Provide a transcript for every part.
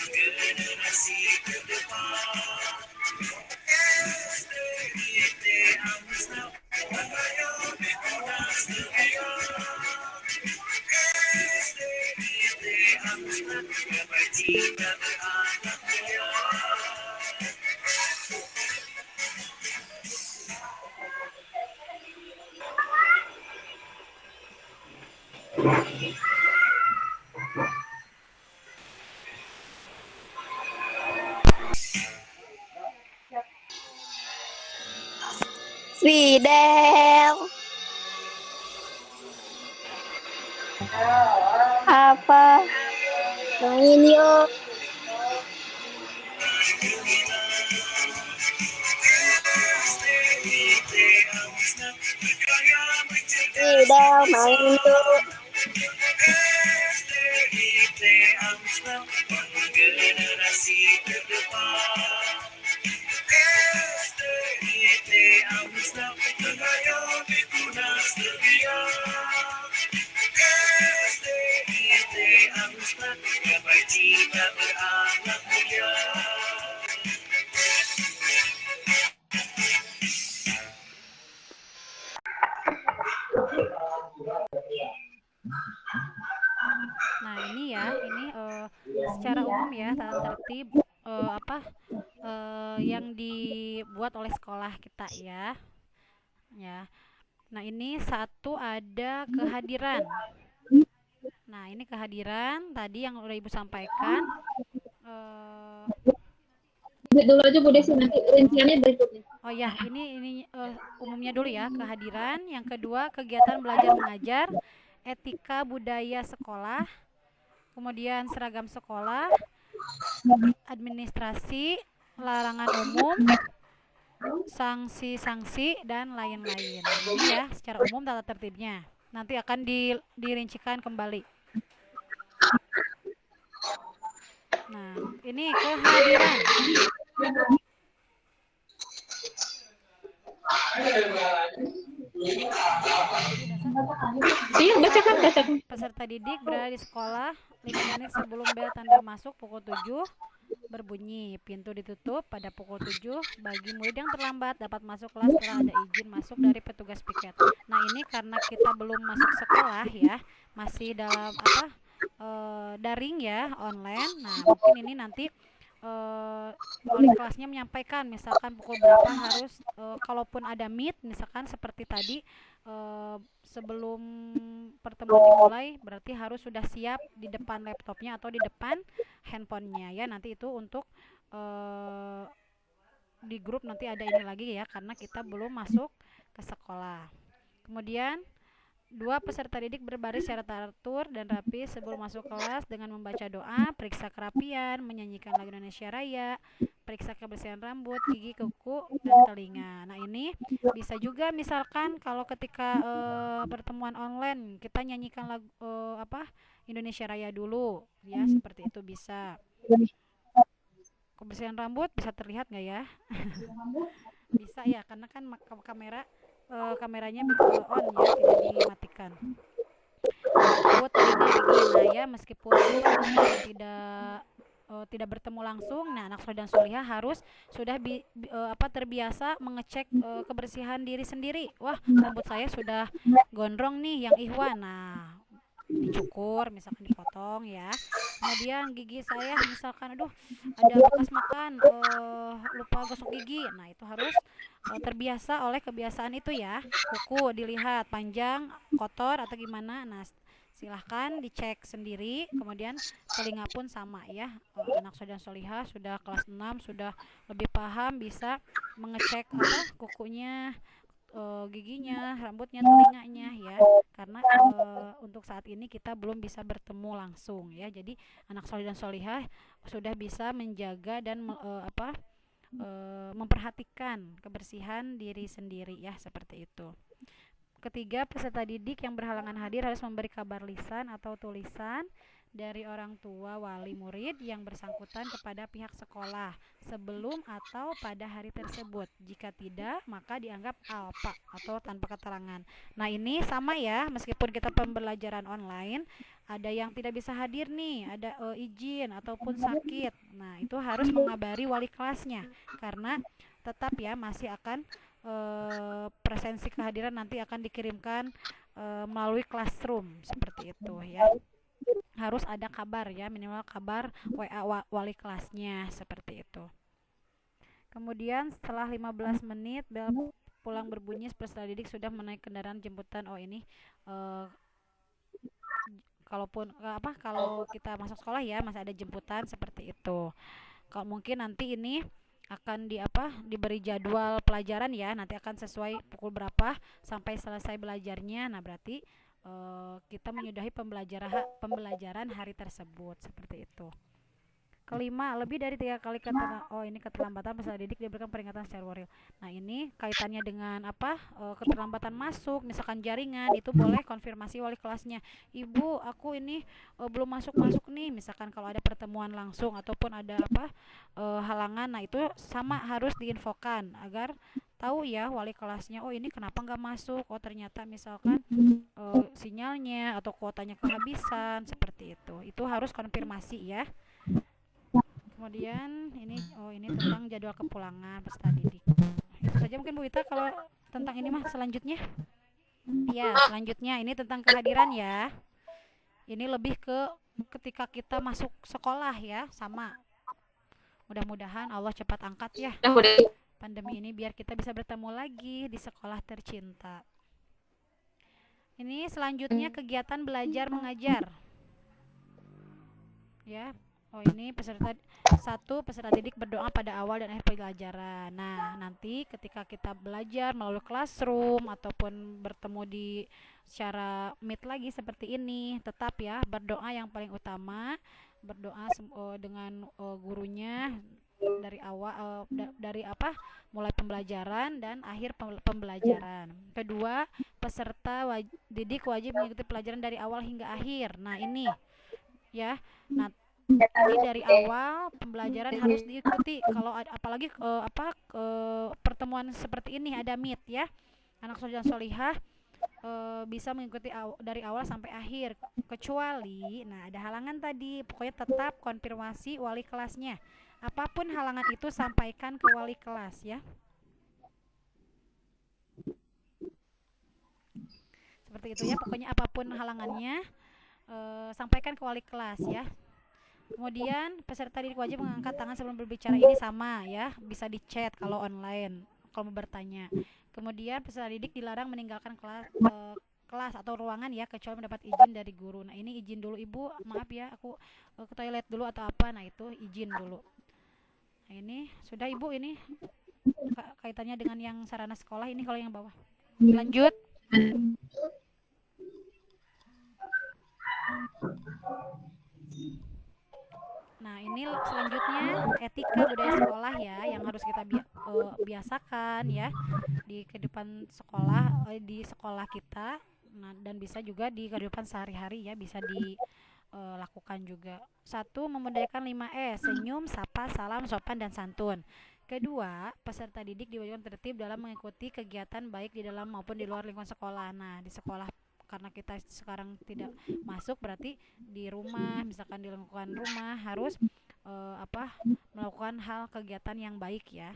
Generasi ke depan STIT Amstel mengayomi tunas negara STIT Amstel kebajikan beranak mulia. Fidel, apa? Main yuk. Fidel, main yuk. Generasi ke depan STIT Amstel mengayomi tunas terbiak STIT Amstel kebajikan beranak mulia. Nah, ini ya, ini secara umum ya tata tertib yang dibuat oleh sekolah kita ya. Ya. Nah, ini satu ada kehadiran. Nah, ini kehadiran tadi yang udah Ibu sampaikan. Eh, Dulu aja Bu Desi, nanti rinciannya berikutnya. oh ya, ini umumnya dulu ya, kehadiran. Yang kedua, kegiatan belajar mengajar, etika budaya sekolah, kemudian seragam sekolah, administrasi, larangan umum, sanksi-sanksi, dan lain-lain. Nah, ini ya secara umum tata tertibnya. Nanti akan dirincikan kembali. Nah, ini kehadiran. Iya, bacakan. Peserta didik berada di sekolah 5 menit sebelum bel tanda masuk pukul 7 berbunyi. Pintu ditutup pada pukul 7 bagi murid yang terlambat dapat masuk kelas setelah ada izin masuk dari petugas piket. Nah, ini karena kita belum masuk sekolah ya, masih dalam daring ya, online. Nah, mungkin ini nanti wali kelasnya menyampaikan misalkan pukul berapa harus kalaupun ada meet misalkan seperti tadi sebelum pertemuan dimulai berarti harus sudah siap di depan laptopnya atau di depan handphonenya ya, nanti itu untuk eh, di grup nanti ada ini lagi ya karena kita belum masuk ke sekolah. Kemudian dua, peserta didik berbaris secara teratur dan rapi sebelum masuk kelas dengan membaca doa, periksa kerapian, menyanyikan lagu Indonesia Raya, periksa kebersihan rambut, gigi, kuku, dan telinga. Nah, ini bisa juga misalkan kalau ketika pertemuan online kita nyanyikan lagu Indonesia Raya dulu, ya seperti itu bisa. Kebersihan rambut bisa terlihat nggak ya? Bisa ya, karena kan kameranya on ya, tidak dimatikan. Rambut, telinga, gigi. Nah ya, meskipun tidak bertemu langsung, nah anak soleh dan solihah harus sudah terbiasa mengecek kebersihan diri sendiri. Wah, rambut saya sudah gondrong nih, yang ihwan. Nah, dicukur misalkan dipotong ya, kemudian gigi saya misalkan aduh ada bekas makan lupa gosok gigi, nah itu harus terbiasa oleh kebiasaan itu ya. Kuku dilihat panjang, kotor atau gimana, nah silahkan dicek sendiri. Kemudian telinga pun sama ya, anak dan solihah sudah kelas 6 sudah lebih paham, bisa mengecek kukunya, giginya, rambutnya, telinganya ya. Karena untuk saat ini kita belum bisa bertemu langsung ya. Jadi anak soleh dan solihah sudah bisa menjaga dan memperhatikan kebersihan diri sendiri ya, seperti itu. Ketiga, peserta didik yang berhalangan hadir harus memberi kabar lisan atau tulisan dari orang tua wali murid yang bersangkutan kepada pihak sekolah sebelum atau pada hari tersebut. Jika tidak, maka dianggap alpa atau tanpa keterangan. Nah, ini sama ya, meskipun kita pembelajaran online, ada yang tidak bisa hadir nih, ada izin ataupun sakit. Nah, itu harus mengabari wali kelasnya karena tetap ya masih akan presensi kehadiran nanti akan dikirimkan melalui classroom seperti itu ya. Harus ada kabar ya, minimal kabar WA wali kelasnya seperti itu. Kemudian setelah 15 menit bel pulang berbunyi, peserta didik sudah menaik kendaraan jemputan. Oh ini kalau kita masuk sekolah ya masih ada jemputan seperti itu. Kalau mungkin nanti ini akan diberi jadwal pelajaran ya, nanti akan sesuai pukul berapa sampai selesai belajarnya. Nah, berarti kita menyudahi pembelajaran hari tersebut seperti itu. Kelima, lebih dari 3 kali keterlambatan peserta didik diberikan peringatan secara waril. Nah, ini kaitannya dengan keterlambatan masuk, misalkan jaringan, itu boleh konfirmasi wali kelasnya. Ibu, aku ini belum masuk nih, misalkan kalau ada pertemuan langsung ataupun ada halangan. Nah, itu sama harus diinfokan agar tahu ya wali kelasnya, oh ini kenapa nggak masuk, oh ternyata misalkan sinyalnya atau kuotanya kehabisan seperti itu harus konfirmasi ya. Kemudian ini tentang jadwal kepulangan peserta didik. Itu saja mungkin Bu Wita kalau tentang ini mah. Selanjutnya ya, selanjutnya ini tentang kehadiran ya. Ini lebih ke ketika kita masuk sekolah ya, sama. Mudah-mudahan Allah cepat angkat ya pandemi ini biar kita bisa bertemu lagi di sekolah tercinta. Ini selanjutnya kegiatan belajar mengajar. Ya. Oh ini peserta didik berdoa pada awal dan akhir pelajaran. Nah, nanti ketika kita belajar melalui classroom ataupun bertemu di secara meet lagi seperti ini, tetap ya berdoa yang paling utama, berdoa dengan gurunya dari awal mulai pembelajaran dan akhir pembelajaran. Kedua, peserta didik wajib mengikuti pelajaran dari awal hingga akhir. Nah, ini ya. Nah, ini dari awal pembelajaran harus diikuti. Kalau apalagi pertemuan seperti ini ada meet ya, anak soleh dan solihah bisa mengikuti dari awal sampai akhir, kecuali ada halangan tadi. Pokoknya tetap konfirmasi wali kelasnya, apapun halangan itu sampaikan ke wali kelas ya. Seperti itu ya, pokoknya apapun halangannya sampaikan ke wali kelas ya. Kemudian peserta didik wajib mengangkat tangan sebelum berbicara, ini sama ya, bisa di chat kalau online kalau mau bertanya. Kemudian peserta didik dilarang meninggalkan kelas atau ruangan ya, kecuali mendapat izin dari guru. Nah, ini izin dulu Ibu, maaf ya aku ke toilet dulu atau apa. Nah, itu izin dulu. Nah, ini sudah Ibu, ini kaitannya dengan yang sarana sekolah. Ini kalau yang bawah. Lanjut. Nah, ini selanjutnya etika budaya sekolah ya, yang harus kita biasakan ya di kehidupan sekolah, di sekolah kita. Nah, dan bisa juga di kehidupan sehari-hari ya, bisa dilakukan juga. 1. Memudayakan 5E, senyum, sapa, salam, sopan, dan santun. Kedua, peserta didik diwajibkan tertib dalam mengikuti kegiatan baik di dalam maupun di luar lingkungan sekolah. Nah, di sekolah karena kita sekarang tidak masuk, berarti di rumah, misalkan di lingkungan rumah harus melakukan hal kegiatan yang baik ya.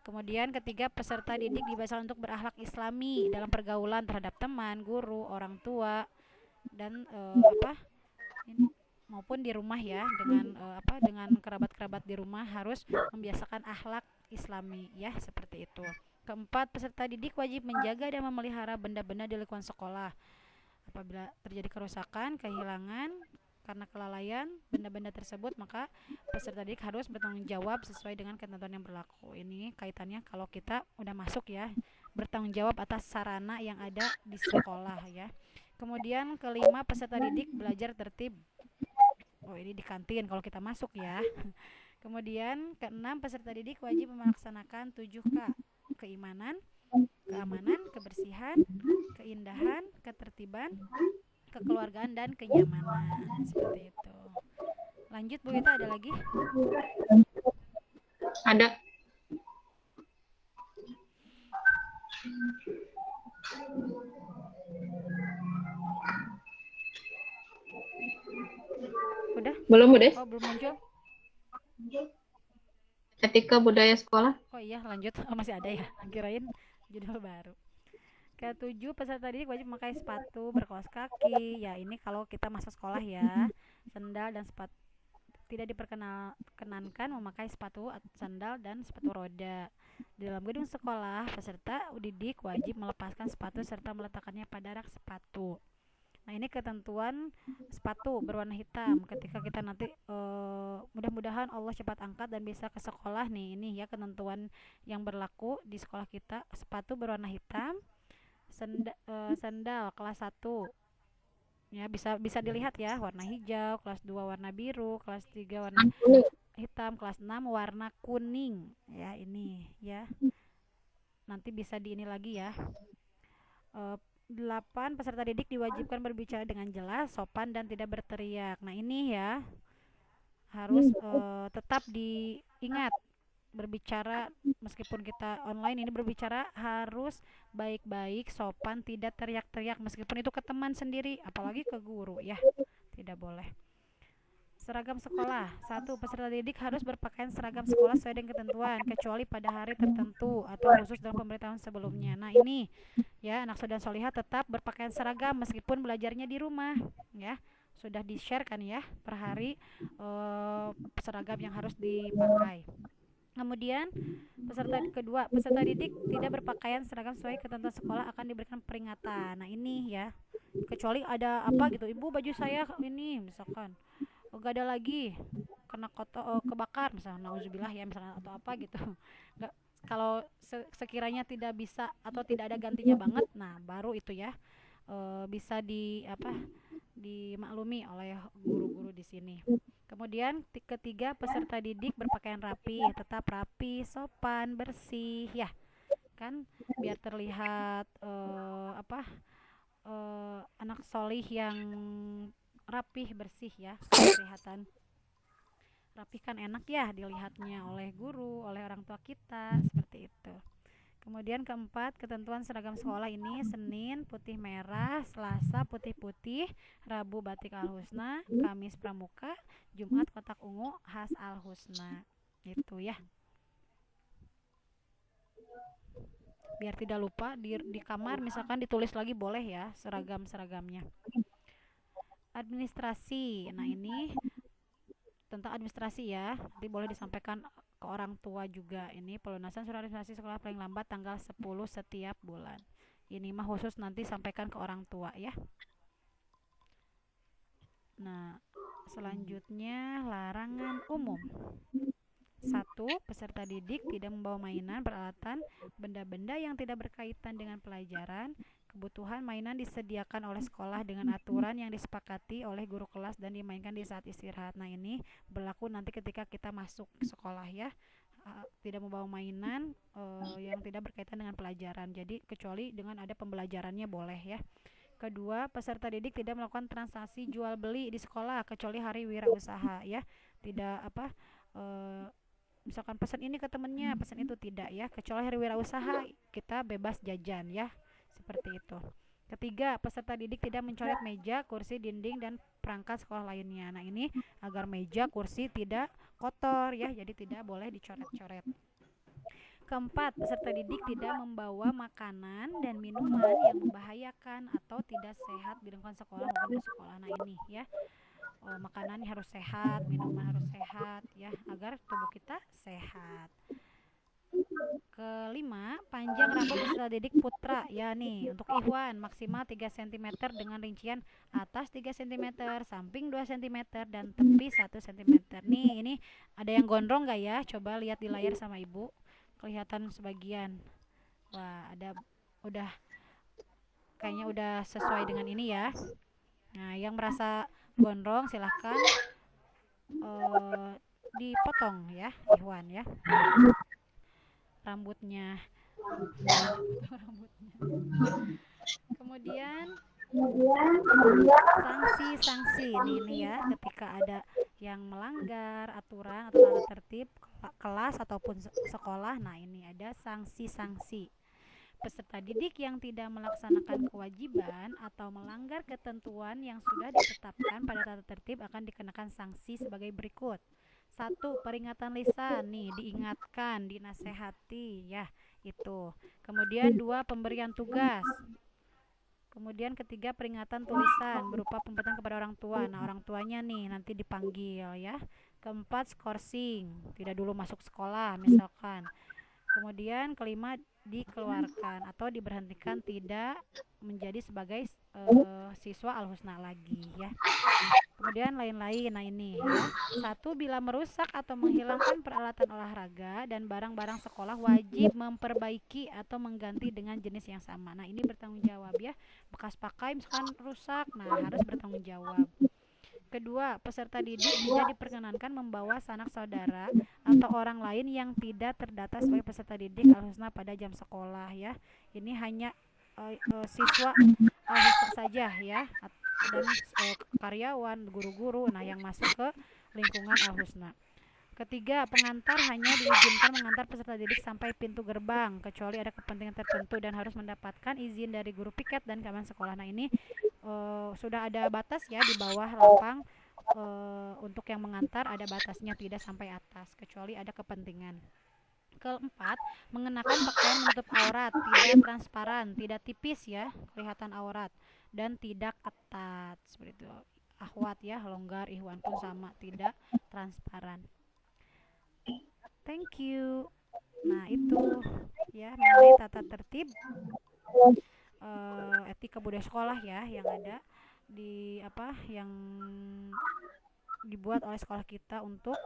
Kemudian ketiga, peserta didik dibiasakan untuk berakhlak islami dalam pergaulan terhadap teman, guru, orang tua, dan maupun di rumah ya, dengan kerabat-kerabat di rumah harus membiasakan akhlak islami ya, seperti itu. Keempat, peserta didik wajib menjaga dan memelihara benda-benda di lingkungan sekolah. Apabila terjadi kerusakan, kehilangan karena kelalaian benda-benda tersebut, maka peserta didik harus bertanggung jawab sesuai dengan ketentuan yang berlaku. Ini kaitannya kalau kita udah masuk ya, bertanggung jawab atas sarana yang ada di sekolah ya. Kemudian kelima, peserta didik belajar tertib. Oh, ini di kantin kalau kita masuk ya. Kemudian keenam, peserta didik wajib melaksanakan 7K. Keimanan, keamanan, kebersihan, keindahan, ketertiban, kekeluargaan, dan kenyamanan. Seperti itu ada lagi? Ada. Udah? Belum, Bu Des? Oh, belum muncul? Etika budaya sekolah. Oh iya, lanjut. Oh, masih ada ya? Kirain judul baru. Ketujuh, peserta didik wajib memakai sepatu berkaos kaki. Ya, ini kalau kita masuk sekolah ya. Sendal dan sepatu tidak diperkenankan memakai sepatu, sandal dan sepatu roda. Di dalam gedung sekolah, peserta didik wajib melepaskan sepatu serta meletakkannya pada rak sepatu. Nah, ini ketentuan sepatu berwarna hitam. Ketika kita nanti mudah-mudahan Allah cepat angkat dan bisa ke sekolah nih. Ini ya ketentuan yang berlaku di sekolah kita. Sepatu berwarna hitam, sandal kelas 1 ya, bisa dilihat ya, warna hijau, kelas 2 warna biru, kelas 3 warna hitam, kelas 6 warna kuning ya. Ini ya, nanti bisa di ini lagi ya. 8, peserta didik diwajibkan berbicara dengan jelas, sopan dan tidak berteriak. Nah, ini ya harus tetap diingat, berbicara meskipun kita online ini berbicara harus baik-baik, sopan, tidak teriak-teriak meskipun itu ke teman sendiri, apalagi ke guru ya, tidak boleh. Seragam sekolah. 1, peserta didik harus berpakaian seragam sekolah sesuai dengan ketentuan kecuali pada hari tertentu atau khusus dalam pemberitahuan sebelumnya. Nah, ini ya, anak Sodan Solihah tetap berpakaian seragam meskipun belajarnya di rumah ya. Sudah di-share kan ya per hari seragam yang harus dipakai. Kemudian peserta didik tidak berpakaian seragam sesuai ketentuan sekolah akan diberikan peringatan. Nah, ini ya, kecuali ada apa gitu, ibu baju saya ini misalkan gak ada lagi, kena kotor, kebakar misalnya, nauzubillah ya misalnya, atau apa gitu. Nggak, kalau sekiranya tidak bisa atau tidak ada gantinya banget, nah baru itu ya bisa dimaklumi oleh guru-guru di sini. Kemudian ketiga, peserta didik berpakaian rapi, tetap rapi, sopan, bersih ya, kan biar terlihat anak solih yang rapih, bersih ya, kelihatan rapih kan enak ya dilihatnya oleh guru, oleh orang tua kita, seperti itu. Kemudian keempat, ketentuan seragam sekolah ini: Senin putih merah, Selasa putih-putih, Rabu batik al-husna, Kamis pramuka, Jumat kotak ungu khas al-husna. Itu ya. Biar tidak lupa di kamar misalkan ditulis lagi boleh ya seragam-seragamnya. Administrasi. Nah, ini tentang administrasi ya. Nanti boleh disampaikan ke orang tua juga. Ini pelunasan surat administrasi sekolah paling lambat tanggal 10 setiap bulan. Ini mah khusus nanti sampaikan ke orang tua ya. Nah, selanjutnya larangan umum. 1, peserta didik tidak membawa mainan, peralatan, benda-benda yang tidak berkaitan dengan pelajaran. Kebutuhan mainan disediakan oleh sekolah dengan aturan yang disepakati oleh guru kelas dan dimainkan di saat istirahat. Nah, ini berlaku nanti ketika kita masuk sekolah ya. Tidak membawa mainan yang tidak berkaitan dengan pelajaran. Jadi kecuali dengan ada pembelajarannya boleh ya. Kedua, peserta didik tidak melakukan transaksi jual beli di sekolah kecuali hari wirausaha ya. Tidak misalkan pesan ini ke temennya, pesan itu tidak ya. Kecuali hari wirausaha kita bebas jajan ya. Seperti itu. Ketiga, peserta didik tidak mencoret meja, kursi, dinding, dan perangkat sekolah lainnya. Nah, ini agar meja, kursi tidak kotor ya, jadi tidak boleh dicoret-coret. Keempat, peserta didik tidak membawa makanan dan minuman yang membahayakan atau tidak sehat di lingkungan sekolah maupun di sekolah. Nah, ini ya, makanan harus sehat, minuman harus sehat ya, agar tubuh kita sehat. Kelima, panjang rambut peserta didik putra ya nih, untuk Ikhwan maksimal 3 cm dengan rincian atas 3 cm, samping 2 cm, dan tepi 1 cm. Nih, ini ada yang gondrong gak ya? Coba lihat di layar sama ibu, kelihatan sebagian. Wah, ada, udah kayaknya udah sesuai dengan ini ya. Nah, yang merasa gondrong silahkan dipotong ya, Ikhwan ya, rambutnya. Kemudian sanksi ini ya, ketika ada yang melanggar aturan atau tata tertib kelas ataupun sekolah, nah ini ada sanksi-sanksi. Peserta didik yang tidak melaksanakan kewajiban atau melanggar ketentuan yang sudah ditetapkan pada tata tertib akan dikenakan sanksi sebagai berikut. 1. Peringatan lisan, nih diingatkan, dinasehati ya, itu. Kemudian 2. Pemberian tugas. Kemudian ketiga, peringatan tulisan berupa pemberitaan kepada orang tua. Nah, orang tuanya nih nanti dipanggil ya. Keempat, skorsing, tidak dulu masuk sekolah misalkan. Kemudian kelima, dikeluarkan atau diberhentikan, tidak menjadi sebagai siswa Al-Husna lagi ya. Kemudian lain-lain. Nah ini ya. 1. Bila merusak atau menghilangkan peralatan olahraga dan barang-barang sekolah, wajib memperbaiki atau mengganti dengan jenis yang sama. Nah ini bertanggung jawab ya. Bekas pakai misalkan rusak, nah harus bertanggung jawab. Kedua, peserta didik tidak diperkenankan membawa sanak saudara atau orang lain yang tidak terdata sebagai peserta didik Al-Husna pada jam sekolah ya. Ini hanya siswa Al-Husna saja ya, dan karyawan, guru-guru, nah yang masuk ke lingkungan Al-Husna. Ketiga, pengantar hanya diizinkan mengantar peserta didik sampai pintu gerbang kecuali ada kepentingan tertentu dan harus mendapatkan izin dari guru piket dan keamanan sekolah. Nah ini sudah ada batas ya di bawah lapang, untuk yang mengantar ada batasnya, tidak sampai atas kecuali ada kepentingan. Keempat, mengenakan pakaian menutup aurat, tidak transparan, tidak tipis ya kelihatan aurat, dan tidak ketat seperti itu. Akhwat ya, longgar, ikhwan pun sama, tidak transparan. Thank you. Nah itu ya mengenai tata tertib etika budaya sekolah ya yang ada di yang dibuat oleh sekolah kita untuk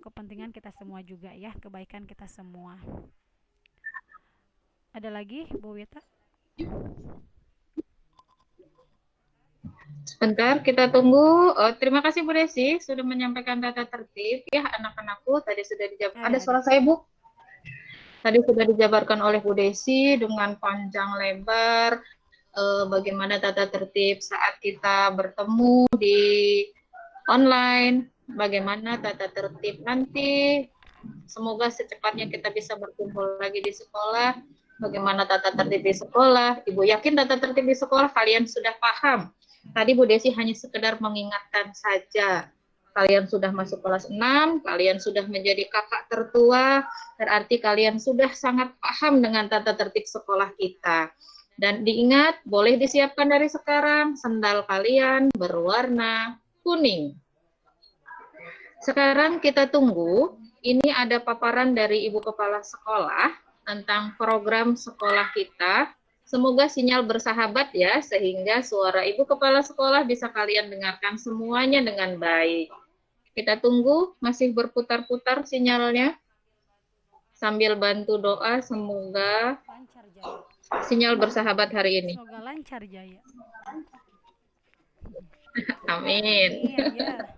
kepentingan kita semua juga ya, kebaikan kita semua. Ada lagi Bu Wita? Sebentar, kita tunggu. Terima kasih Bu Desi sudah menyampaikan tata tertib. Ya, anak-anakku tadi sudah dijabarkan. Ada suara saya, Bu? Tadi sudah dijabarkan oleh Bu Desi dengan panjang lebar bagaimana tata tertib saat kita bertemu di online, bagaimana tata tertib nanti. Semoga secepatnya kita bisa berkumpul lagi di sekolah. Bagaimana tata tertib di sekolah. Ibu yakin tata tertib di sekolah kalian sudah paham. Tadi Bu Desi hanya sekedar mengingatkan saja. Kalian sudah masuk kelas 6, kalian sudah menjadi kakak tertua, berarti kalian sudah sangat paham dengan tata tertib sekolah kita. Dan diingat, boleh disiapkan dari sekarang, sendal kalian berwarna kuning. Sekarang kita tunggu, ini ada paparan dari Ibu Kepala Sekolah tentang program sekolah kita. Semoga sinyal bersahabat ya, sehingga suara Ibu Kepala Sekolah bisa kalian dengarkan semuanya dengan baik. Kita tunggu, masih berputar-putar sinyalnya. Sambil bantu doa, semoga Lancar Jaya. sinyal bersahabat hari ini. Semoga lancar Jaya. Amin. Iya.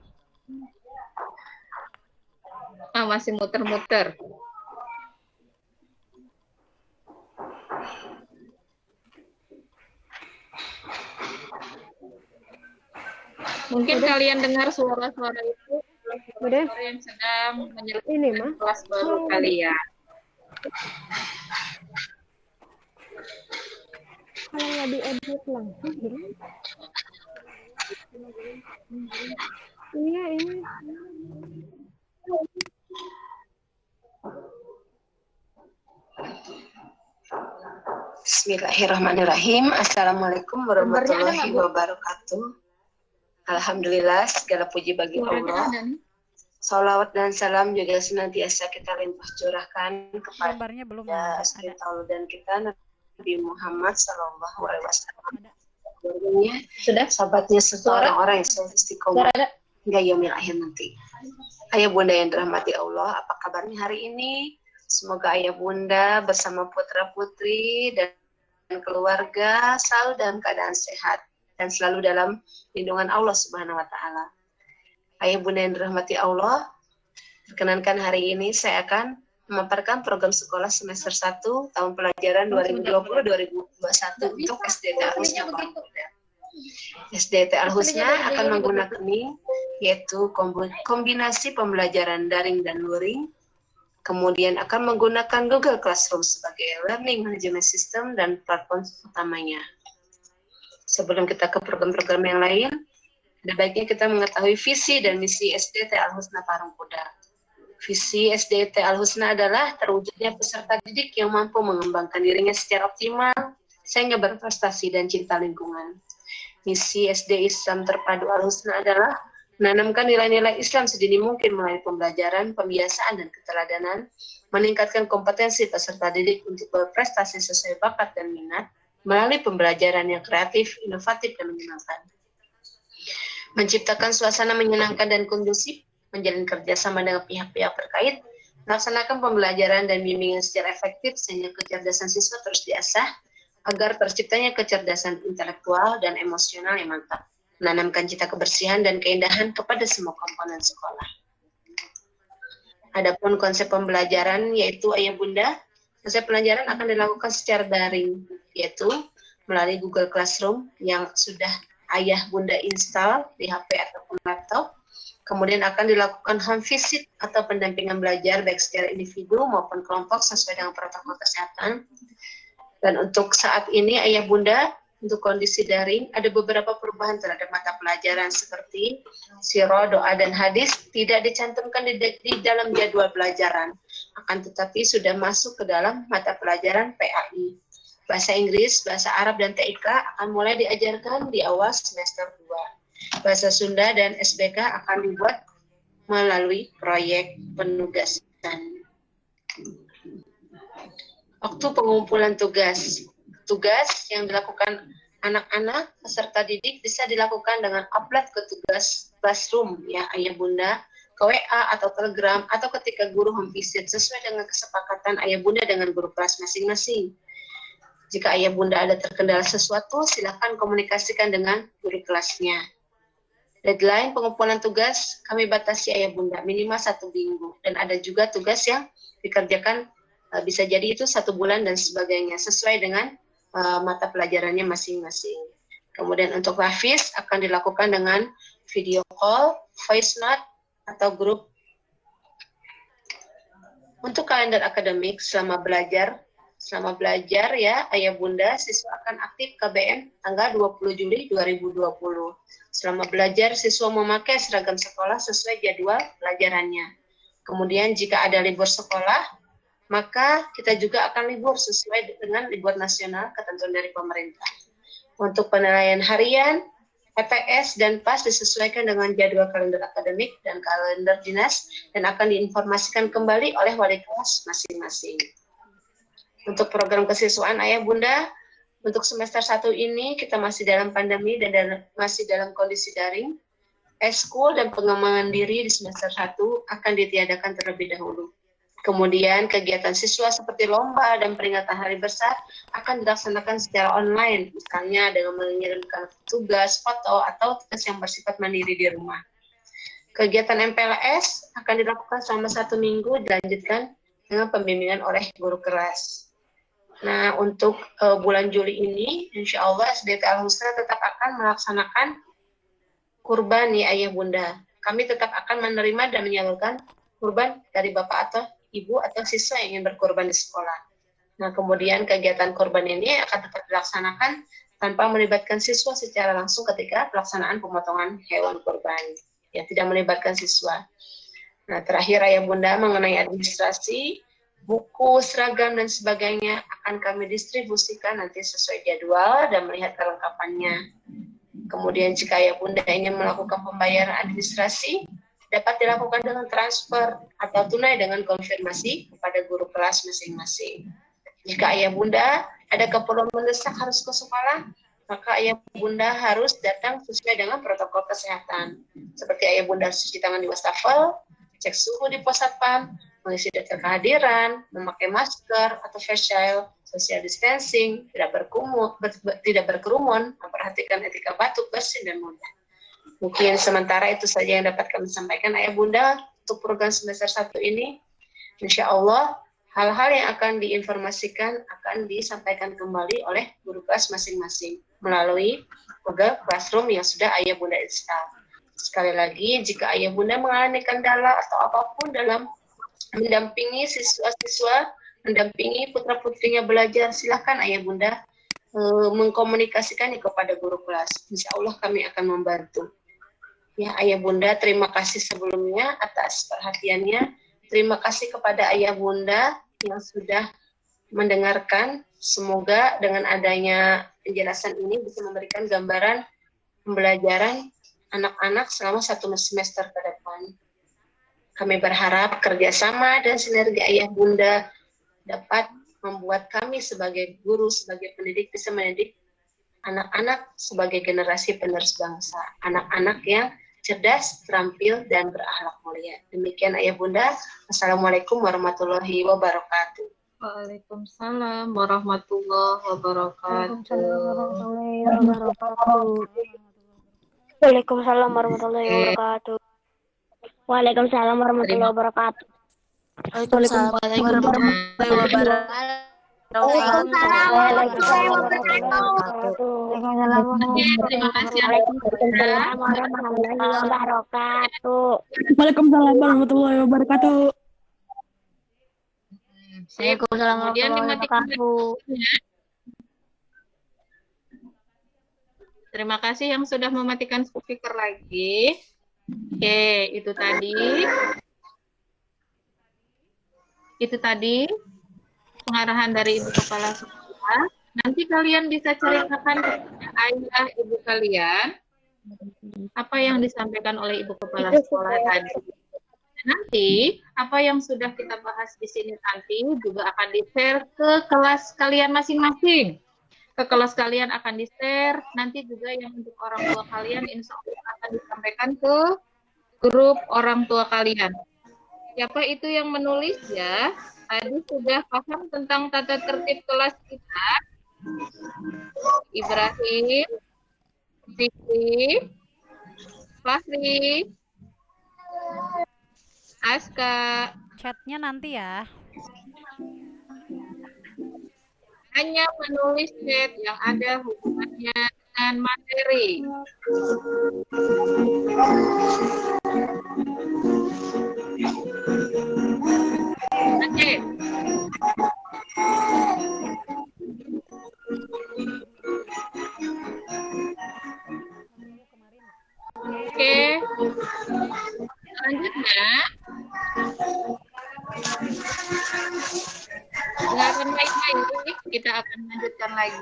Masih muter-muter. Mungkin kalian dengar suara-suara itu, suara yang sedang menyelesaikan kelas baru kalian. Kalau nggak diedit langsung, iya ini. Bismillahirrahmanirrahim. Assalamualaikum warahmatullahi wabarakatuh. Alhamdulillah, segala puji bagi Allah. Salawat dan salam juga senantiasa kita limpah curahkan kepada Allah dan kita Nabi Muhammad Sallallahu Alaihi Wasallam. Sudah sahabatnya seseorang orang yang selalu istiqomah hingga yaumil akhir nanti. Ayah bunda yang dirahmati Allah, apa kabarnya hari ini? Semoga ayah bunda bersama putra putri dan keluarga selalu dalam keadaan sehat dan selalu dalam lindungan Allah Subhanahu wa taala. Ayah bunda yang dirahmati Allah, perkenankan hari ini saya akan memaparkan program sekolah semester 1 tahun pelajaran 2020-2021 untuk SDT Al-Husna. SDT Al-Husna akan menggunakan yaitu kombinasi pembelajaran daring dan luring, kemudian akan menggunakan Google Classroom sebagai learning management system dan platform utamanya. Sebelum kita ke program-program yang lain, ada baiknya kita mengetahui visi dan misi SDT Al-Husna Parungkuda. Visi SDT Al-Husna adalah terwujudnya peserta didik yang mampu mengembangkan dirinya secara optimal sehingga berprestasi dan cinta lingkungan. Misi SD Islam Terpadu Al-Husna adalah menanamkan nilai-nilai Islam sedini mungkin melalui pembelajaran, pembiasaan, dan keteladanan, meningkatkan kompetensi peserta didik untuk berprestasi sesuai bakat dan minat, melalui pembelajaran yang kreatif, inovatif, dan menyenangkan. Menciptakan suasana menyenangkan dan kondusif, menjalin kerjasama dengan pihak-pihak terkait, melaksanakan pembelajaran dan bimbingan secara efektif sehingga kecerdasan siswa terus diasah, agar terciptanya kecerdasan intelektual dan emosional yang mantap, menanamkan cita kebersihan dan keindahan kepada semua komponen sekolah. Adapun konsep pembelajaran yaitu Ayah Bunda, konsep pelajaran akan dilakukan secara daring, yaitu melalui Google Classroom yang sudah Ayah Bunda install di HP ataupun laptop. Kemudian akan dilakukan home visit atau pendampingan belajar baik secara individu maupun kelompok sesuai dengan protokol kesehatan. Dan untuk saat ini Ayah Bunda, untuk kondisi daring, ada beberapa perubahan terhadap mata pelajaran seperti siro, doa, dan hadis tidak dicantumkan di dalam jadwal pelajaran, akan tetapi sudah masuk ke dalam mata pelajaran PAI. Bahasa Inggris, Bahasa Arab, dan TIK akan mulai diajarkan di awal semester 2. Bahasa Sunda dan SBK akan dibuat melalui proyek penugasan. Waktu pengumpulan tugas. Tugas yang dilakukan anak-anak peserta didik bisa dilakukan dengan upload ke tugas classroom ya Ayah Bunda, ke WA atau Telegram, atau ketika guru home visit sesuai dengan kesepakatan Ayah Bunda dengan guru kelas masing-masing. Jika Ayah Bunda ada terkendala sesuatu, silakan komunikasikan dengan guru kelasnya. Deadline pengumpulan tugas kami batasi Ayah Bunda minimal 1 minggu, dan ada juga tugas yang dikerjakan bisa jadi itu 1 bulan dan sebagainya sesuai dengan mata pelajarannya masing-masing. Kemudian untuk Hafiz akan dilakukan dengan video call, voice note, atau grup. Untuk kalender akademik selama belajar ya Ayah Bunda, siswa akan aktif KBM tanggal 20 Juli 2020. Selama belajar siswa memakai seragam sekolah sesuai jadwal pelajarannya. Kemudian jika ada libur sekolah, maka kita juga akan libur sesuai dengan libur nasional ketentuan dari pemerintah. Untuk penilaian harian, PTS dan PAS disesuaikan dengan jadwal kalender akademik dan kalender dinas dan akan diinformasikan kembali oleh wali kelas masing-masing. Untuk program kesiswaan Ayah Bunda, untuk semester 1 ini kita masih dalam pandemi dan masih dalam kondisi daring. Eskul dan pengembangan diri di semester 1 akan ditiadakan terlebih dahulu. Kemudian kegiatan siswa seperti lomba dan peringatan hari besar akan dilaksanakan secara online, misalnya dengan mengirimkan tugas, foto, atau tugas yang bersifat mandiri di rumah. Kegiatan MPLS akan dilakukan selama 1 minggu, dilanjutkan dengan pembimbingan oleh guru kelas. Nah, untuk bulan Juli ini, insya Allah SDT Al-Husna tetap akan melaksanakan kurban ya Ayah Bunda. Kami tetap akan menerima dan menyalurkan kurban dari Bapak atau Ibu atau siswa yang ingin berkorban di sekolah. Nah, kemudian kegiatan korban ini akan tetap dilaksanakan tanpa melibatkan siswa secara langsung ketika pelaksanaan pemotongan hewan korban. Ya, tidak melibatkan siswa. Nah, terakhir Ayah Bunda mengenai administrasi, buku, seragam, dan sebagainya akan kami distribusikan nanti sesuai jadwal dan melihat kelengkapannya. Kemudian jika Ayah Bunda ingin melakukan pembayaran administrasi, dapat dilakukan dengan transfer atau tunai dengan konfirmasi kepada guru kelas masing-masing. Jika Ayah Bunda ada keperluan mendesak harus ke sekolah, maka Ayah Bunda harus datang sesuai dengan protokol kesehatan. Seperti Ayah Bunda harus cuci tangan di wastafel, cek suhu di pos satpam, mengisi data kehadiran, memakai masker atau face shield, social distancing, tidak berkerumun, memperhatikan etika batuk, bersih, dan mudah. Mungkin sementara itu saja yang dapat kami sampaikan Ayah Bunda untuk program semester 1 ini. Insya Allah hal-hal yang akan diinformasikan akan disampaikan kembali oleh guru kelas masing-masing melalui Google Classroom yang sudah Ayah Bunda install. Sekali lagi, jika ayah bunda mengalami kendala atau apapun dalam mendampingi siswa-siswa, mendampingi putra-putrinya belajar, silahkan ayah bunda mengkomunikasikannya kepada guru kelas. Insya Allah kami akan membantu. Ya, ayah bunda, terima kasih sebelumnya atas perhatiannya. Terima kasih kepada ayah bunda yang sudah mendengarkan. Semoga dengan adanya penjelasan ini bisa memberikan gambaran pembelajaran anak-anak selama 1 semester ke depan. Kami berharap kerjasama dan sinergi ayah bunda dapat membuat kami sebagai guru, sebagai pendidik bisa mendidik anak-anak sebagai generasi penerus bangsa. Anak-anak yang cerdas, terampil, dan berakhlak mulia. Demikian ayah bunda. Assalamualaikum warahmatullahi wabarakatuh. Waalaikumsalam warahmatullahi wabarakatuh. Waalaikumsalam warahmatullahi wabarakatuh. Waalaikumsalam warahmatullahi wabarakatuh. Waalaikumsalam warahmatullahi wabarakatuh. Terima kasih. Waalaikumsalam warahmatullahi wabarakatuh. Kemudian dimatikan. Terima kasih yang sudah mematikan speaker lagi. Oke, itu tadi pengarahan dari Ibu Kepala Sekolah. Nanti kalian bisa ceritakan kepada ayah ibu kalian apa yang disampaikan oleh Ibu Kepala Sekolah tadi. Nanti apa yang sudah kita bahas di sini nanti juga akan di-share ke kelas kalian masing-masing. Ke kelas kalian akan di-share, nanti juga yang untuk orang tua kalian insya Allah akan disampaikan ke grup orang tua kalian. Siapa itu yang menulis ya? Tadi sudah paham tentang tata tertib kelas kita. Ibrahim, Fikri, Fahri, Aska. Chatnya nanti ya. Hanya menulis chat yang ada hubungannya dengan materi. Oke. Oke. Selanjutnya dengarkan baik-baik, kita akan lanjutkan lagi.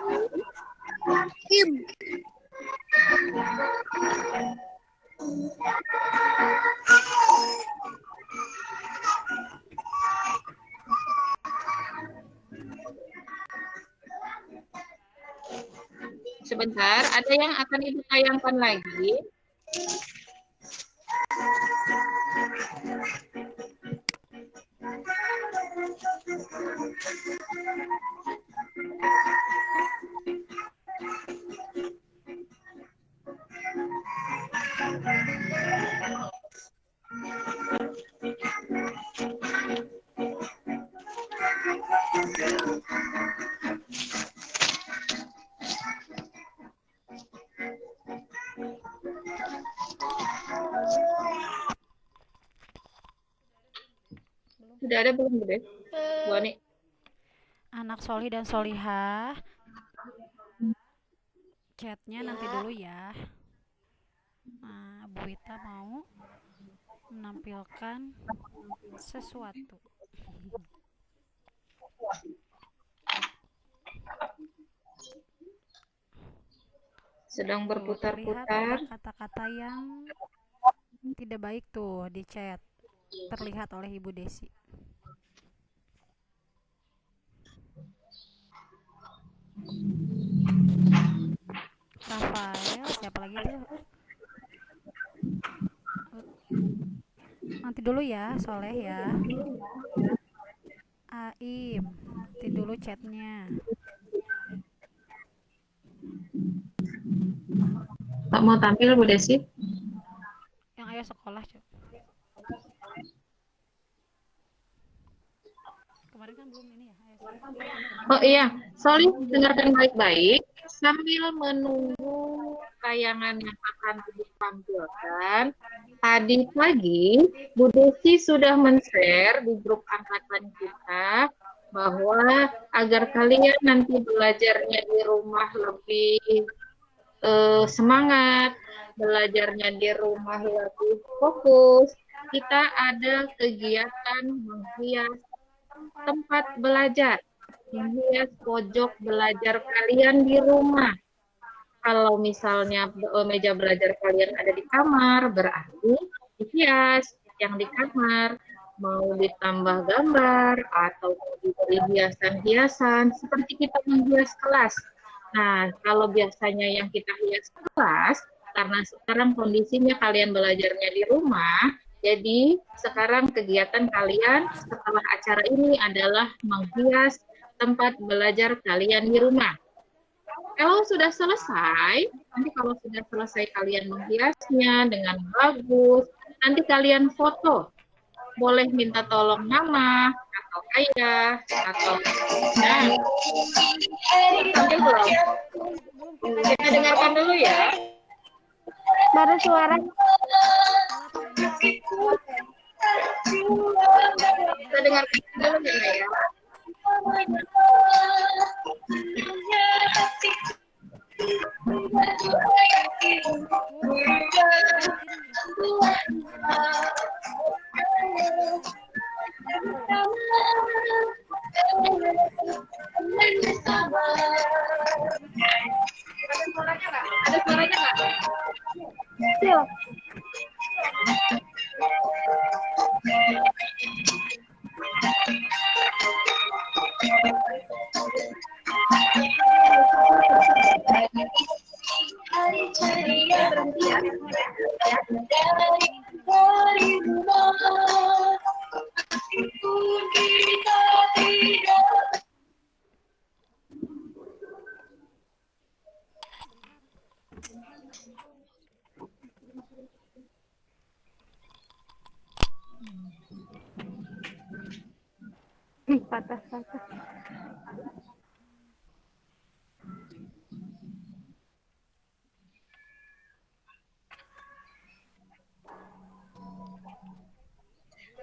Sebentar, ada yang akan Ibu tayangkan lagi. Sudah ada belum, Bude? Bu Ani. Anak solih dan solihah. Chatnya nanti dulu ya. Nah, Bu Wita mau menampilkan sesuatu. Sedang berputar-putar. Kata-kata yang tidak baik tuh di chat. Terlihat oleh Ibu Desi. Rafael, siapa lagi tuh? Nanti dulu ya, Soleh ya. Aim, nanti dulu chatnya. Tak mau tampil, Bu Desi? Yang ayah sekolah, Cok. Kemarin kan belum ini ya, ayah sekolah. Oh iya, Solih dengarkan baik-baik sambil menunggu tayangan yang akan dibuka tampilkan. Tadi pagi, Bu Desi sudah men-share di grup angkatan kita bahwa agar kalian nanti belajarnya di rumah lebih semangat, belajarnya di rumah lebih fokus, kita ada kegiatan menghias tempat belajar, menghias pojok belajar kalian di rumah. Kalau misalnya meja belajar kalian ada di kamar, berarti dihias yang di kamar. Mau ditambah gambar atau mau diberi hiasan-hiasan seperti kita menghias kelas. Nah, kalau biasanya yang kita hias kelas, karena sekarang kondisinya kalian belajarnya di rumah, jadi sekarang kegiatan kalian setelah acara ini adalah menghias tempat belajar kalian di rumah. Kalau sudah selesai, nanti kalau sudah selesai kalian menghiasnya dengan bagus, nanti kalian foto. Boleh minta tolong mama, atau ayah, atau sampai belum? Kita dengarkan dulu ya. Baru suara. Kita dengarkan dulu ya. Ada suaranya nggak? Patah-patah.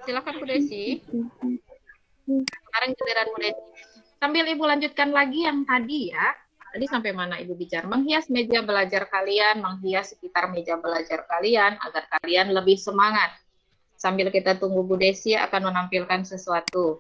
Silakan Bu Desi. Sekarang giliran Bu Desi. Sambil Ibu lanjutkan lagi yang tadi ya. Tadi sampai mana Ibu bicara? Menghias meja belajar kalian, menghias sekitar meja belajar kalian agar kalian lebih semangat. Sambil kita tunggu Bu Desi akan menampilkan sesuatu.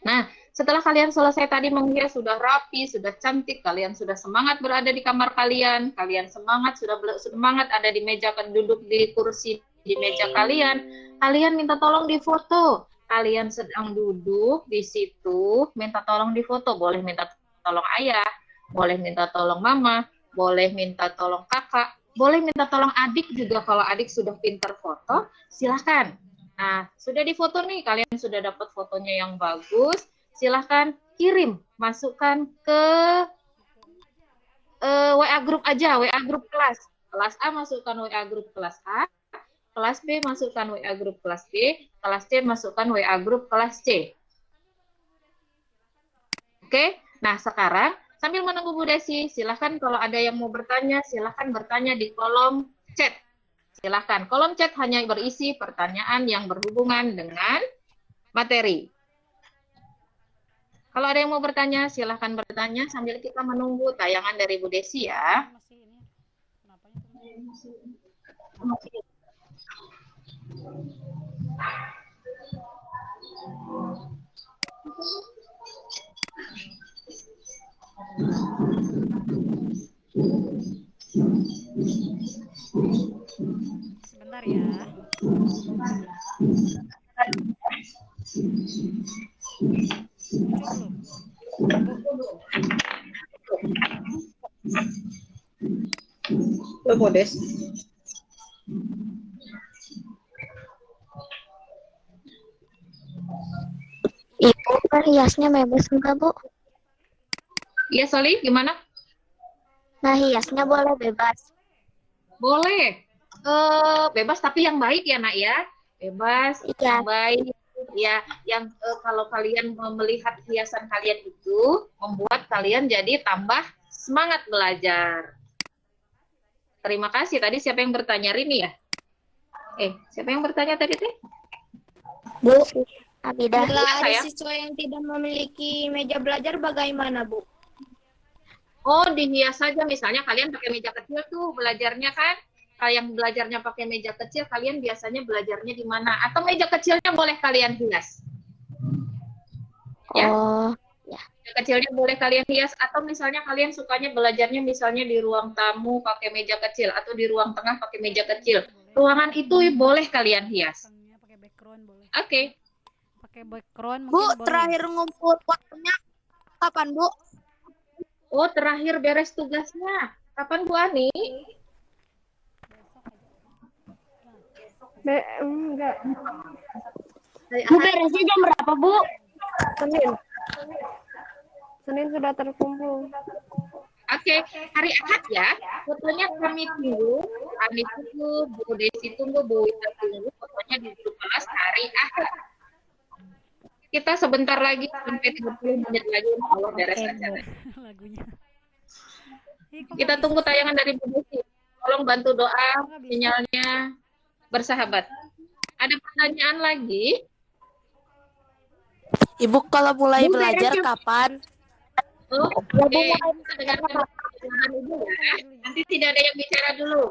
Nah, setelah kalian selesai tadi menghias, sudah rapi, sudah cantik, kalian sudah semangat berada di kamar kalian, kalian semangat, sudah semangat ada di meja, duduk di kursi di meja kalian, kalian minta tolong difoto. Kalian sedang duduk di situ, minta tolong difoto. Boleh minta tolong ayah, boleh minta tolong mama, boleh minta tolong kakak, boleh minta tolong adik juga. Kalau adik sudah pintar foto, silahkan. Nah, sudah difoto nih, kalian sudah dapat fotonya yang bagus, silahkan kirim, masukkan ke WA grup aja, WA grup kelas. Kelas A masukkan WA grup kelas A, kelas B masukkan WA grup kelas B, kelas C masukkan WA grup kelas C. Oke, nah sekarang sambil menunggu Bu Desi, silahkan kalau ada yang mau bertanya, silahkan bertanya di kolom chat. Silahkan, kolom chat hanya berisi pertanyaan yang berhubungan dengan materi. Kalau ada yang mau bertanya, silahkan bertanya sambil kita menunggu tayangan dari Bu Desi ya. Sebentar ya. Muncul belum? Bu Des. Ibu, hiasnya bebas enggak, Bu? Iya, Soli, gimana? Nah, hiasnya boleh bebas. Boleh. Bebas tapi yang baik ya, Nak ya. Bebas, Iya. yang baik. Ya, yang kalau kalian melihat hiasan kalian itu membuat kalian jadi tambah semangat belajar. Terima kasih. Tadi siapa yang bertanya? Rini ya? Siapa yang bertanya tadi teh? Bu, Abidah. Bila ada sayang. siswa yang tidak memiliki meja belajar bagaimana, Bu? Oh, dihias saja. Misalnya kalian pakai meja kecil tuh belajarnya kan. Kalau yang belajarnya pakai meja kecil, kalian biasanya belajarnya di mana? Atau meja kecilnya boleh kalian hias. Ya. Oh, Meja kecilnya boleh kalian hias. Atau misalnya kalian sukanya belajarnya misalnya di ruang tamu pakai meja kecil. Atau di ruang tengah pakai meja kecil. Ruangan itu boleh kalian hias. Belakangnya pakai background boleh. Oke. Pakai background Bu, mungkin boleh. terakhir ngumpul waktunya kapan, Bu? Oh, terakhir beres tugasnya. Kapan Bu Ani? Enggak. Bu beresnya jam berapa, Bu? Senin sudah terkumpul. Oke, hari Ahad ya. Fotonya kami tunggu. Kami tunggu, Bu Desi tunggu, Bu Wita tunggu. Fotonya di grup kelas hari Ahad. Kita sebentar lagi sampai 30 menit lagi kalau beres acara. Lagunya. Ih, kok Kita nggak tunggu bisa? tayangan dari Bu Desi. Tolong bantu doa sinyalnya bersahabat. Ada pertanyaan lagi? Ibu kalau mulai belajar kapan? Oh, oke. Kita dengarkan pertanyaan Ibu ya. Nanti tidak ada yang bicara dulu.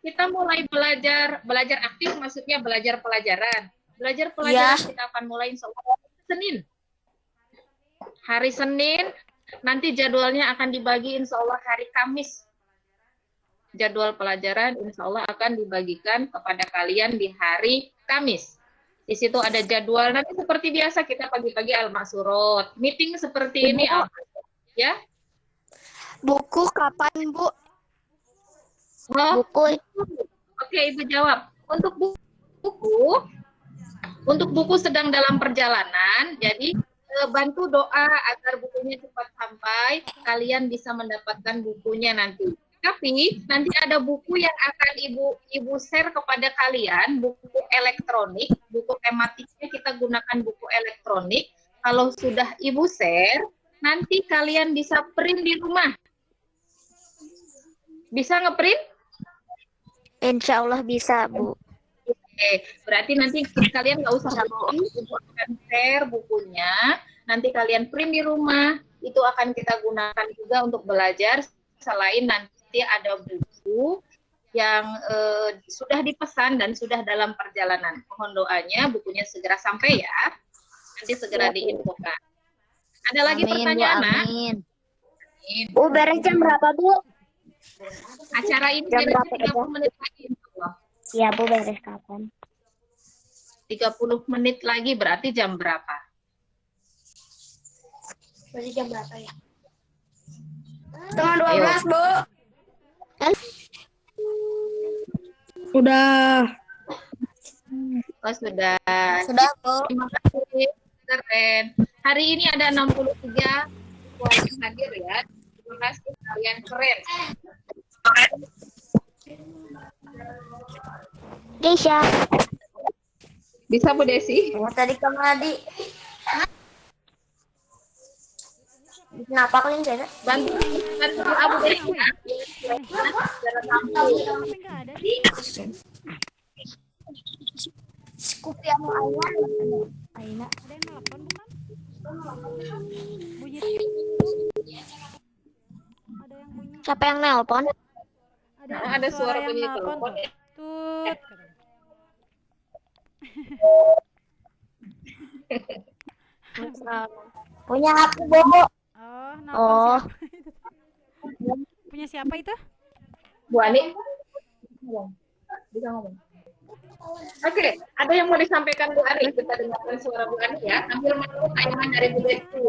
Kita mulai belajar aktif maksudnya belajar pelajaran. Belajar pelajaran kita akan mulai insya Allah hari Senin. Hari Senin, nanti jadwalnya akan dibagi insya Allah hari Kamis. Jadwal pelajaran insya Allah akan dibagikan kepada kalian di hari Kamis. Di situ ada jadwal. Nanti seperti biasa kita pagi-pagi al-maksurot. Meeting seperti ini. Ya. Buku kapan, Bu? Oh, Buku oke, Ibu jawab. Untuk buku sedang dalam perjalanan, jadi bantu doa agar bukunya cepat sampai, kalian bisa mendapatkan bukunya nanti. Tapi nanti ada buku yang akan Ibu share kepada kalian, buku elektronik, buku tematiknya kita gunakan buku elektronik. Kalau sudah Ibu share, nanti kalian bisa print di rumah. Bisa ngeprint? insya Allah bisa, Bu. Oke, berarti nanti kalian nggak usah beli, Ibu akan share bukunya. Nanti kalian print di rumah, itu akan kita gunakan juga untuk belajar. Selain nanti ada buku yang sudah dipesan dan sudah dalam perjalanan. Mohon doanya bukunya segera sampai ya. Nanti segera diinfokan. Ada lagi pertanyaan, Nak? Amin. Bu beres jam berapa, Bu? Acara ini Jam beres berapa, 30 menit lagi, insya Allah. Iya, Bu beres kapan? 30 menit lagi berarti jam berapa? Berarti jam berapa ya? Setengah 12, Bu. Udah. Oh, sudah. Sudah, Bu. Terima kasih, keren. Hari ini ada 63 yang hadir ya. Terima kasih, kalian keren. Desya. Bisa Bu Desi? Tadi kamu Adi. Kenapa kalian saya? Bantu Abu Desi ya. Tapi nggak ada sih. Skup yang ayam. Ada yang nelpon bukan? Bunyi. Ada yang bunyi. Siapa yang nelpon? Ada suara yang bunyi nelpon telepon. tuh. Tut. Punya aku, Bu. Oh, nelpon Oh. siapa? Punya siapa itu? Bu Ani. Bisa ngomong. Oke, ada yang mau disampaikan Bu Ani? Kita dengarkan suara Bu Ani ya. Ambil makhluk tayangan dari Bu Desi.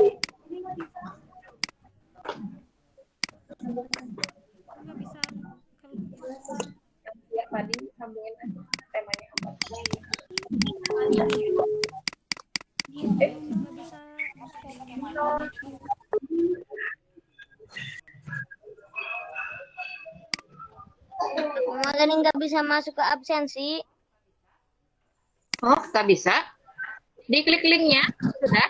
Nggak bisa. Ya, tadi sambungin aja temanya apa. Nggak bisa. Mama tadi nggak bisa masuk ke absensi. Oh, nggak bisa? Diklik linknya, sudah?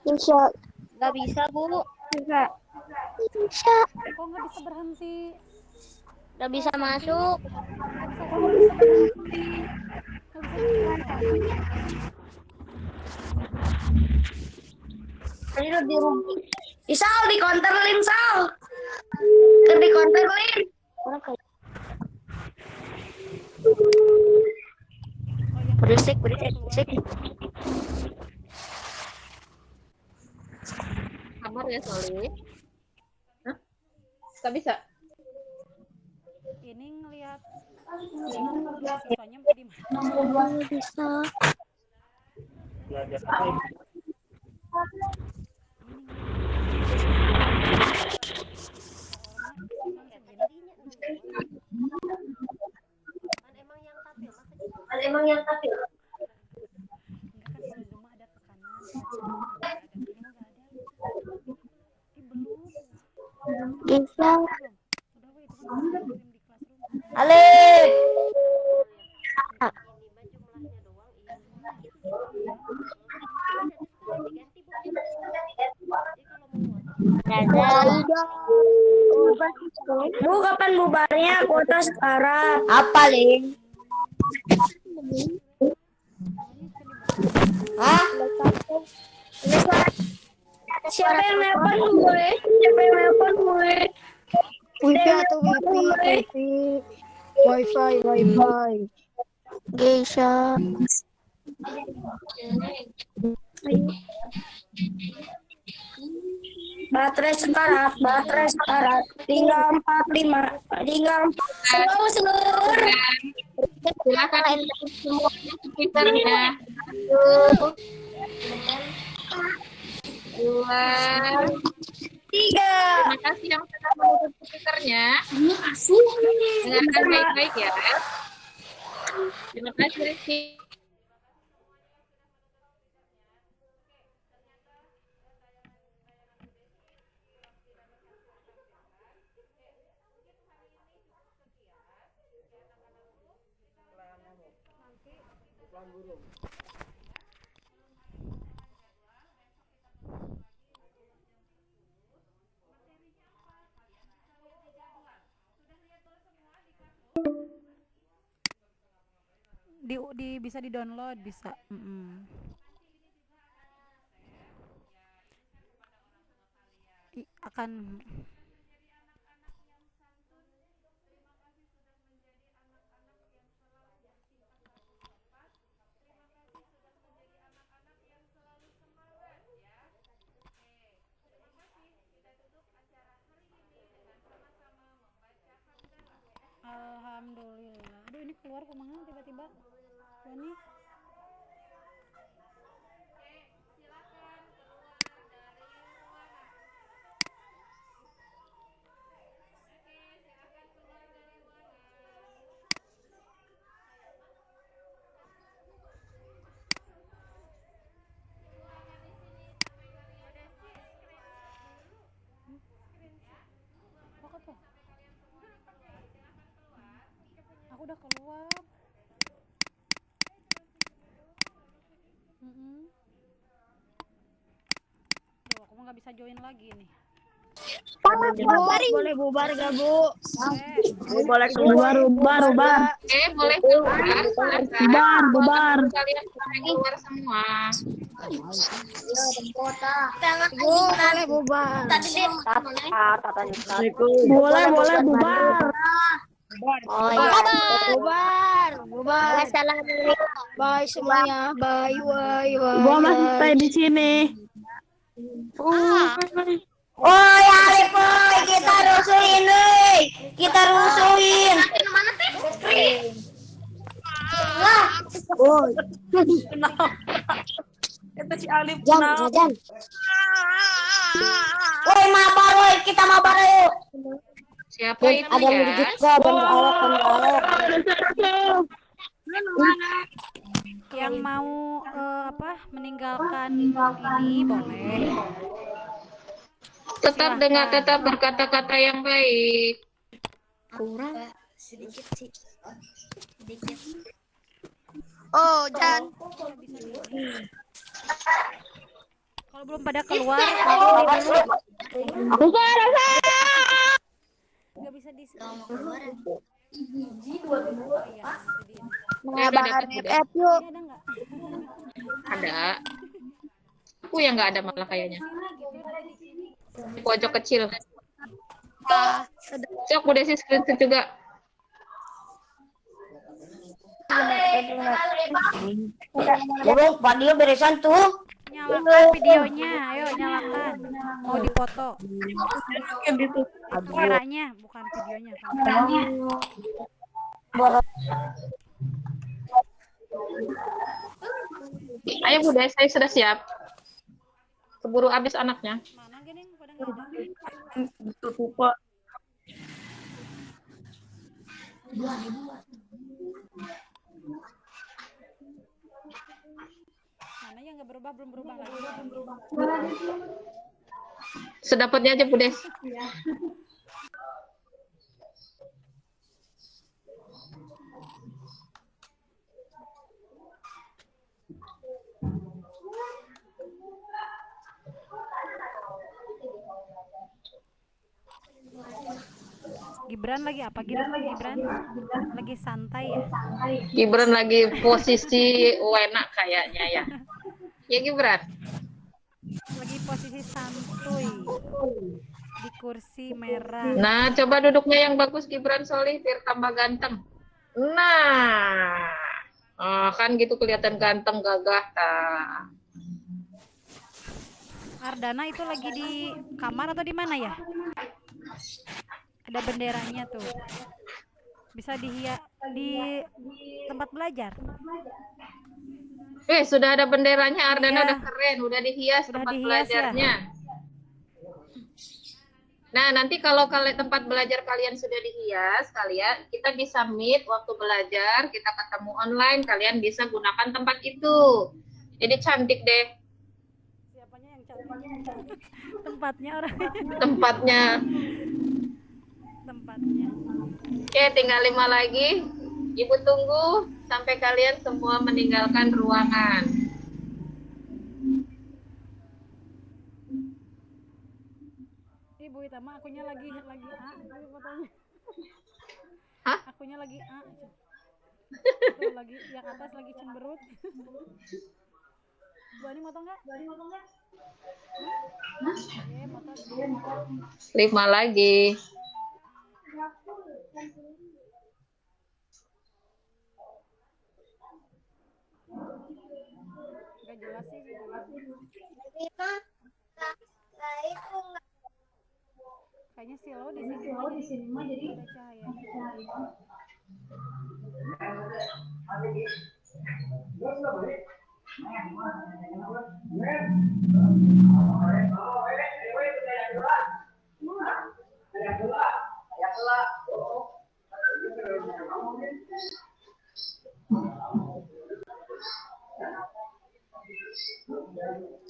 Insya Nggak bisa, Bu. Bisa. Kok nggak bisa berhenti? Udah bisa masuk. Nggak bisa berhenti. Nggak bisa berhenti. Isal di counterlin Sal. Ker di counterlin. Berisik. Sabar ya Soli. Hah? Tak bisa. Ini ngelihat siswanya di mana? Bisa. Emang yang tapi Enggak kan kalau Zuma ada tekanan. Ini mah nggak ada. Belum. Bisa. Udah weh, itu kan udah kirim di classroom. Alif. Bu, kapan bubarnya kuota sekarang? Apa, Ling? Hah? Siapa yang nelpon gue? Wifi atau wifi? Wifi. Geisha. Baterai sekarat. Tinggal 45. Seluruh. Silakan semua speakernya. 2, 3. Terima kasih yang sudah menutup speakernya. Dengarkan baik-baik ya. Terima kasih Rizky. Bisa di-download, bisa. Akan Alhamdulillah. Aduh, ini keluar kumaha tiba-tiba. Ini apa tuh? Aku udah keluar. Duh, aku mah nggak bisa join lagi nih. Boleh bubar gak, Bu? Boleh keluar. Boleh keluar. Bubar. Kalian boleh keluar semua. Bu, boleh bubar. Boleh bubar. Oh iya. Bubar. Assalamualaikum. Bye semuanya. Bye. Gua masih stay di sini. Oh ya Alif, kita rusuhin. Kata si Alif Jam. Woi, kita mabar yuk. Siapa itu Ada yang ya? digigit gak? Bentalok. Yang mau meninggalkan ini boleh. Tetap berkata-kata yang baik. Kurang sedikit sih. Oh, Jan. Kalau belum pada keluar, ini dulu. Nggak bisa di Dapat, Bude. ada nggak? Ada. Aku yang nggak ada malah kayaknya. Di pojok kecil. Sok Bu Desi screenshot juga. Video beresan tuh. Nyalakan videonya, ayo nyalakan. Mau dipoto. Kameranya, bukan videonya. Ayo Bu Desi, saya sudah siap. Keburu habis anaknya. Mana gini? Pada nggak ada. Mana yang nggak berubah, belum berubah lagi. Sedapatnya aja Bu Des. Gibran lagi apa? Gibran lagi santai ya? Gibran lagi posisi enak kayaknya ya. Ya Gibran. Lagi posisi santuy di kursi merah. Nah, coba duduknya yang bagus Gibran Solih biar tambah ganteng. Nah, kan gitu kelihatan ganteng gagah. Nah. Ardana itu lagi di kamar atau di mana ya? Ada benderanya tuh. Bisa di tempat belajar. Sudah ada benderanya Ardana, Iya. udah keren, udah dihias Udah tempat dihias belajarnya. Nah, nanti kalau tempat belajar kalian sudah dihias, kita bisa meet waktu belajar, kita ketemu online, kalian bisa gunakan tempat itu. Jadi cantik deh. Siapanya yang cantik? Tempatnya orang. Tempatnya. Oke, tinggal 5 lagi. Ibu tunggu sampai kalian semua meninggalkan ruangan. Ibu Itama, akunya lagi A, fotonya. Hah? Akunya lagi A. Tuh, lagi yang atas lagi cemberut. Bu Ani moto nggak? Iya, moto. 5 lagi. Gak jelas sih. Kayaknya silau di sini mah jadi ada cahaya.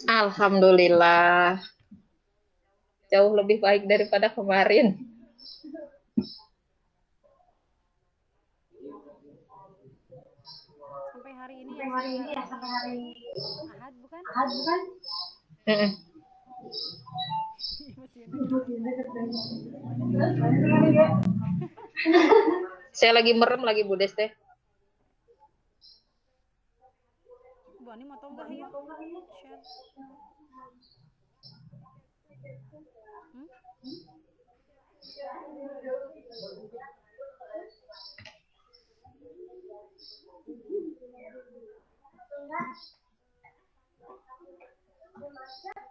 Alhamdulillah. Jauh lebih baik daripada kemarin. Sampai hari ini ya, sampai hari Ahad bukan? Saya lagi merem lagi Bu Des teh. Bu Ani mau tahu nggak yuk? Share.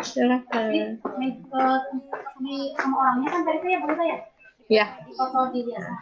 Silakan. Sama orangnya kan tadi saya boleh ya? Ya. Foto di biasa.